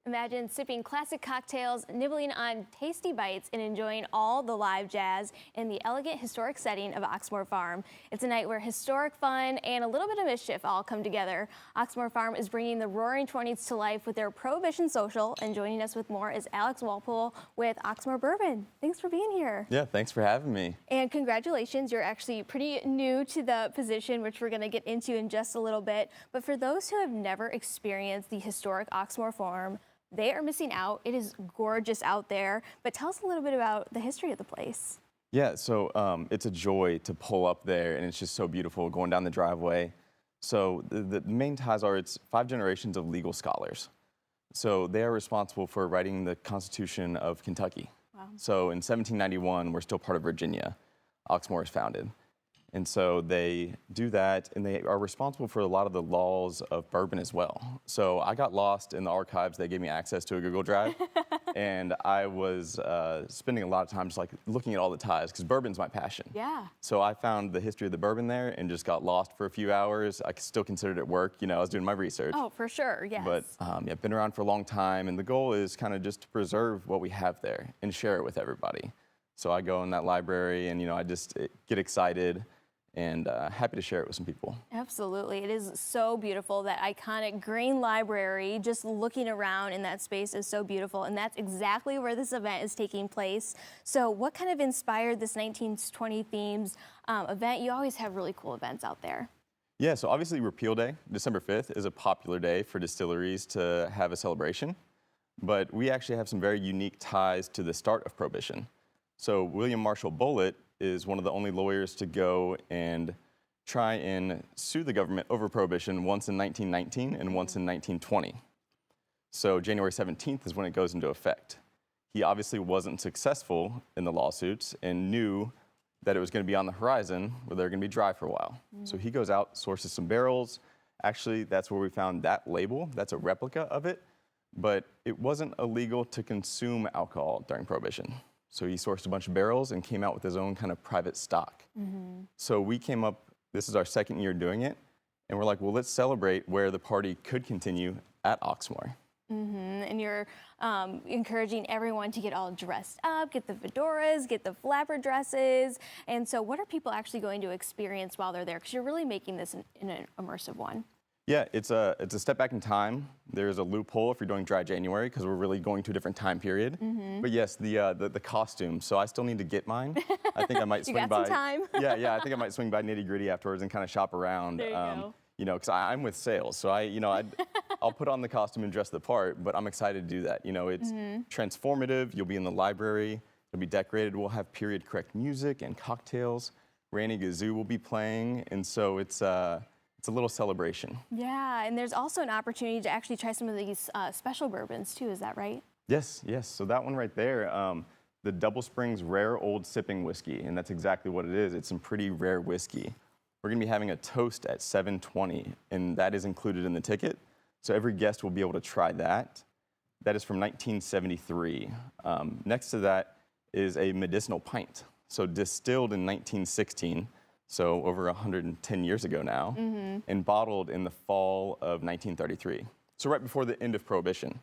Imagine sipping classic cocktails, nibbling on tasty bites, and enjoying all the live jazz in the elegant historic setting of Oxmoor Farm. It's a night where historic fun and a little bit of mischief all come together. Oxmoor Farm is bringing the Roaring Twenties to life with their Prohibition Social, and joining us with more is Alex Walpole with Oxmoor Bourbon. Thanks for being here. Yeah, thanks for having me. And congratulations, you're actually pretty new to the position, which we're going to get into in just a little bit. But for those who have never experienced the historic Oxmoor Farm, they are missing out. It is gorgeous out there, but tell us a little bit about the history of the place. Yeah, so it's a joy to pull up there, and it's just so beautiful going down the driveway. So the main ties are it's 5 generations of legal scholars. So they are responsible for writing the Constitution of Kentucky. Wow. So in 1791, we're still part of Virginia. Oxmoor is founded. And so they do that, and they are responsible for a lot of the laws of bourbon as well. So I got lost in the archives. They gave me access to a Google Drive, and I was spending a lot of time just like looking at all the ties, because bourbon's my passion. Yeah. So I found the history of the bourbon there and just got lost for a few hours. I still considered it work. You know, I was doing my research. Oh, for sure, yes. But yeah, I've been around for a long time, and the goal is kind of just to preserve what we have there and share it with everybody. So I go in that library, and I just get excited and happy to share it with some people. Absolutely. It is so beautiful. That iconic green library, just looking around in that space is so beautiful. And that's exactly where this event is taking place. So what kind of inspired this 1920 themes event? You always have really cool events out there. Yeah, so obviously Repeal Day, December 5th, is a popular day for distilleries to have a celebration. But we actually have some very unique ties to the start of Prohibition. So William Marshall Bullitt is one of the only lawyers to go and try and sue the government over Prohibition once in 1919 and once in 1920. So January 17th is when it goes into effect. He obviously wasn't successful in the lawsuits and knew that it was going to be on the horizon where they're going to be dry for a while. So he goes out, sources some barrels. Actually, that's where we found that label. That's a replica of it. But it wasn't illegal to consume alcohol during Prohibition. So he sourced a bunch of barrels and came out with his own kind of private stock. So we came up, this is our second year doing it, and we're like, well, let's celebrate where the party could continue at Oxmoor. And you're encouraging everyone to get all dressed up, get the fedoras, get the flapper dresses. And so what are people actually going to experience while they're there? Because you're really making this in an immersive one. Yeah, it's a step back in time. There's a loophole if you're doing dry January, because we're really going to a different time period. But yes, the costume. So I still need to get mine. I think I might swing by. You got some time. Yeah, I think I might swing by Nitty Gritty afterwards and kind of shop around. There you go. Because I'm with sales, so I'll put on the costume and dress the part. But I'm excited to do that. It's transformative. You'll be in the library. It'll be decorated. We'll have period correct music and cocktails. Randy Gazoo will be playing, and so it's a little celebration. Yeah, and there's also an opportunity to actually try some of these special bourbons too, is that right? Yes. So that one right there, the Double Springs Rare Old Sipping Whiskey, and that's exactly what it is. It's some pretty rare whiskey. We're gonna be having a toast at 7:20, and that is included in the ticket. So every guest will be able to try that. That is from 1973. Next to that is a medicinal pint. So distilled in 1916, so over 110 years ago now, and bottled in the fall of 1933. So right before the end of Prohibition.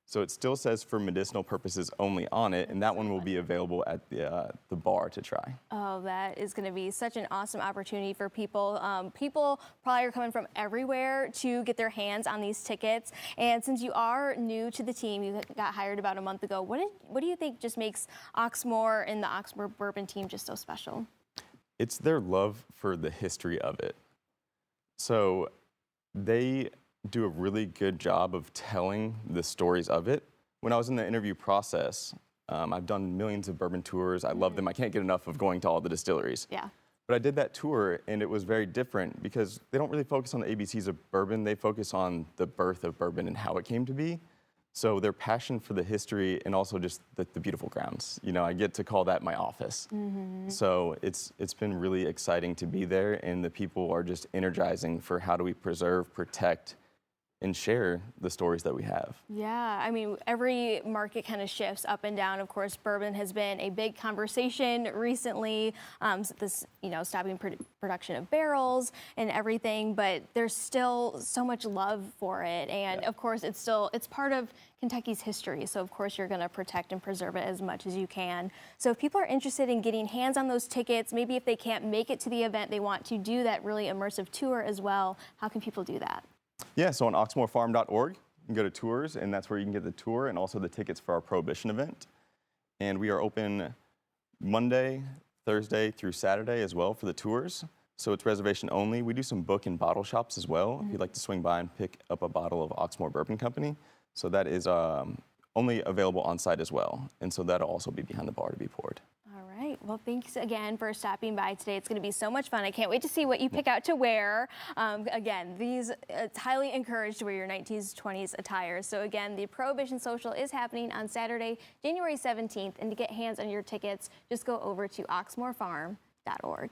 So it still says for medicinal purposes only on it, and that one will be available at the bar to try. Oh, that is going to be such an awesome opportunity for people. People probably are coming from everywhere to get their hands on these tickets. And since you are new to the team, you got hired about a month ago, what do you think just makes Oxmoor and the Oxmoor Bourbon team just so special? It's their love for the history of it. So they do a really good job of telling the stories of it. When I was in the interview process, I've done millions of bourbon tours. I love them. I can't get enough of going to all the distilleries. Yeah. But I did that tour, and it was very different because they don't really focus on the ABCs of bourbon. They focus on the birth of bourbon and how it came to be. So their passion for the history and also just the beautiful grounds. I get to call that my office. So it's been really exciting to be there, and the people are just energizing for how do we preserve, protect, and share the stories that we have. Yeah, I mean, every market kind of shifts up and down. Of course, bourbon has been a big conversation recently, this, stopping production of barrels and everything, but there's still so much love for it. And of course, it's part of Kentucky's history. So of course, you're going to protect and preserve it as much as you can. So if people are interested in getting hands on those tickets, maybe if they can't make it to the event, they want to do that really immersive tour as well, how can people do that? Yeah, so on oxmoorfarm.org, you can go to tours, and that's where you can get the tour and also the tickets for our Prohibition event. And we are open Monday, Thursday through Saturday as well for the tours. So it's reservation only. We do some book and bottle shops as well, if you'd like to swing by and pick up a bottle of Oxmoor Bourbon Company. So that is only available on site as well. And so that'll also be behind the bar to be poured. All right. Well, thanks again for stopping by today. It's going to be so much fun. I can't wait to see what you pick out to wear. Again, it's highly encouraged to wear your 19s, 20s attire. So again, the Prohibition Social is happening on Saturday, January 17th. And to get hands on your tickets, just go over to oxmoorfarm.org.